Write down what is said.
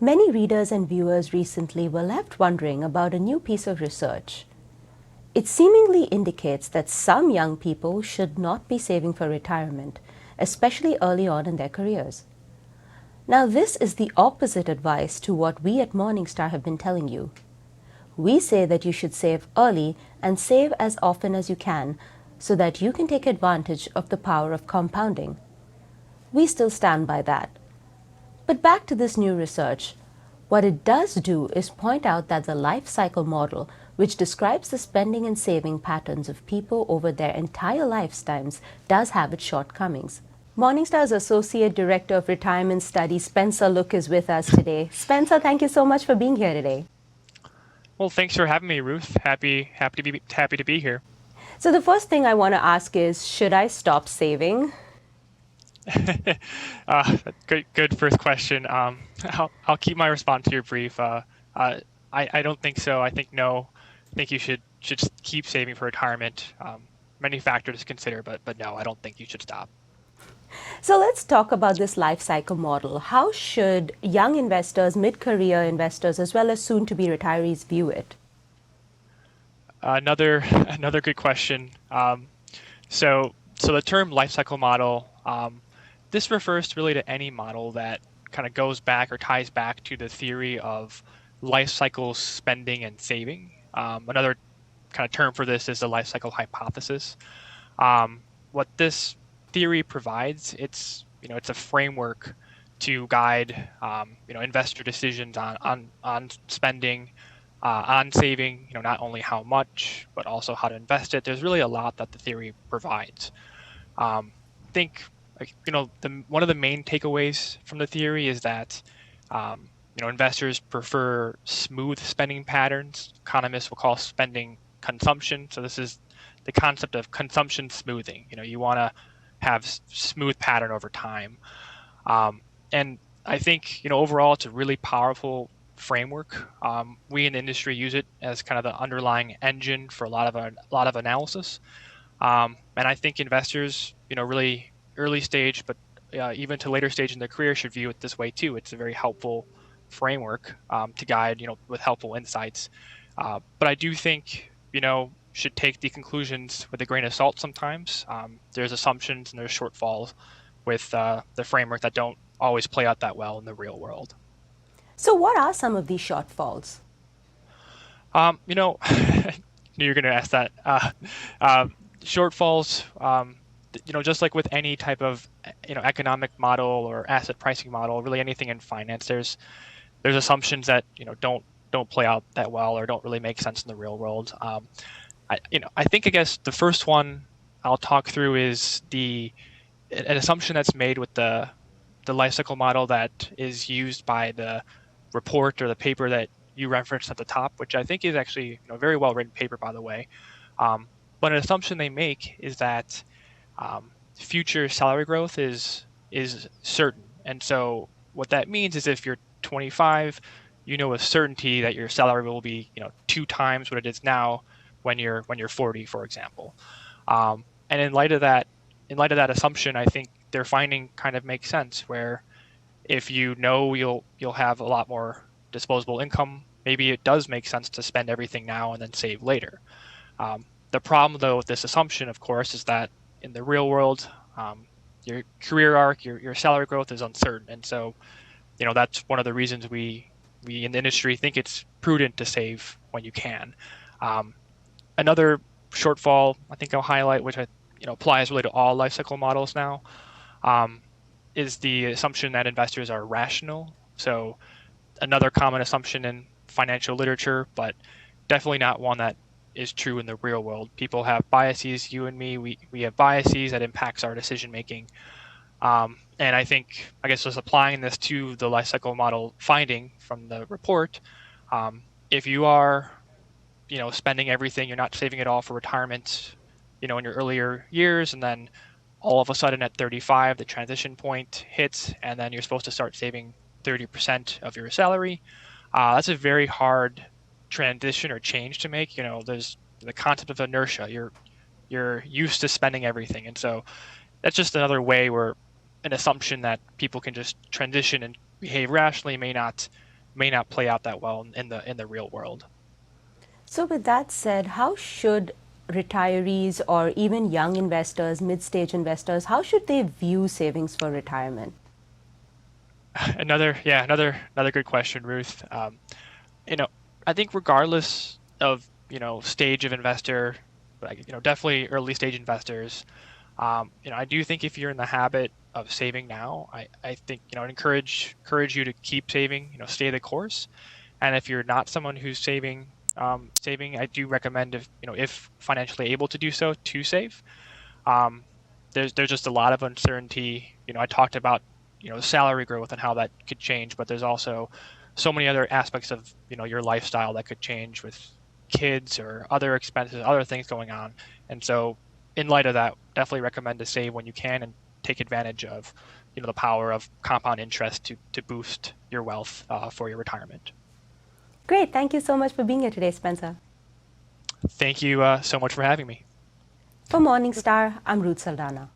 Many readers and viewers recently were left wondering about a new piece of research. It seemingly indicates that some young people should not be saving for retirement, especially early on in their careers. Now, this is the opposite advice to what we at Morningstar have been telling you. We say that you should save early and save as often as you can so that you can take advantage of the power of compounding. We still stand by that. But back to this new research. What it does do is point out that the life cycle model, which describes the spending and saving patterns of people over their entire lifetimes, does have its shortcomings. Morningstar's Associate Director of Retirement Studies, Spencer Look, is with us today. Spencer, thank you so much for being here today. Well, thanks for having me, Ruth. Happy to be here. So the first thing I want to ask is, should I stop saving? Good first question. I'll keep my response here brief. I don't think so. I think no. I think you should just keep saving for retirement. Many factors to consider, but no, I don't think you should stop. So let's talk about this life cycle model. How should young investors, mid-career investors, as well as soon-to-be retirees view it? Another good question. So the term life cycle model, this refers really to any model that kind of goes back or ties back to the theory of life cycle spending and saving. Another kind of term for this is the life cycle hypothesis. What this theory provides, it's a framework to guide investor decisions on spending, on saving, not only how much but also how to invest it. There's really a lot that the theory provides. I think one of the main takeaways from the theory is that investors prefer smooth spending patterns. Economists will call spending consumption. So this is the concept of consumption smoothing. You want to have smooth pattern over time. And I think, overall, it's a really powerful framework. We in the industry use it as kind of the underlying engine for a lot of analysis. And I think investors, really early stage, but even to later stage in their career should view it this way too. It's a very helpful framework to guide, with helpful insights. But I do think, should take the conclusions with a grain of salt sometimes. There's assumptions and there's shortfalls with the framework that don't always play out that well in the real world. So what are some of these shortfalls? Knew you were going to ask that. Shortfalls, just like with any type of, economic model or asset pricing model, really anything in finance, there's assumptions that, don't play out that well or don't really make sense in the real world. I think, I guess the first one I'll talk through is an assumption that's made with the life cycle model that is used by the report or the paper that you referenced at the top, which I think is actually a very well written paper, by the way. But an assumption they make is that future salary growth is certain, and so what that means is if you're 25, with certainty that your salary will be 2 times what it is now when you're 40, for example. And in light of that assumption, I think their finding kind of makes sense. Where if you'll have a lot more disposable income, maybe it does make sense to spend everything now and then save later. The problem, though, with this assumption, of course, is that in the real world, your career arc, your salary growth is uncertain, and so that's one of the reasons we in the industry think it's prudent to save when you can. Another shortfall I think I'll highlight, which applies really to all life cycle models now, is the assumption that investors are rational. So another common assumption in financial literature, but definitely not one that is true in the real world. People have biases. You and me, we have biases that impacts our decision making. And I think, just applying this to the life cycle model finding from the report, if you are, spending everything, you're not saving it all for retirement, in your earlier years, and then all of a sudden at 35, the transition point hits, and then you're supposed to start saving 30% of your salary. That's a very hard transition or change to make. There's the concept of inertia. You're used to spending everything, and so that's just another way where an assumption that people can just transition and behave rationally may not may not play out that well in the real world. So, with that said, how should retirees or even young investors, mid-stage investors, how should they view savings for retirement? Another good question, Ruth. You know, I think regardless of, stage of investor, like, definitely early stage investors, I do think if you're in the habit of saving now, I think, I'd encourage you to keep saving, stay the course. And if you're not someone who's saving, I do recommend if financially able to do so, to save. Um, there's just a lot of uncertainty. I talked about, salary growth and how that could change, but there's also so many other aspects of, your lifestyle that could change with kids or other expenses, other things going on. And so in light of that, definitely recommend to save when you can and take advantage of, the power of compound interest to boost your wealth for your retirement. Great. Thank you so much for being here today, Spencer. Thank you so much for having me. For Morningstar, I'm Ruth Saldanha.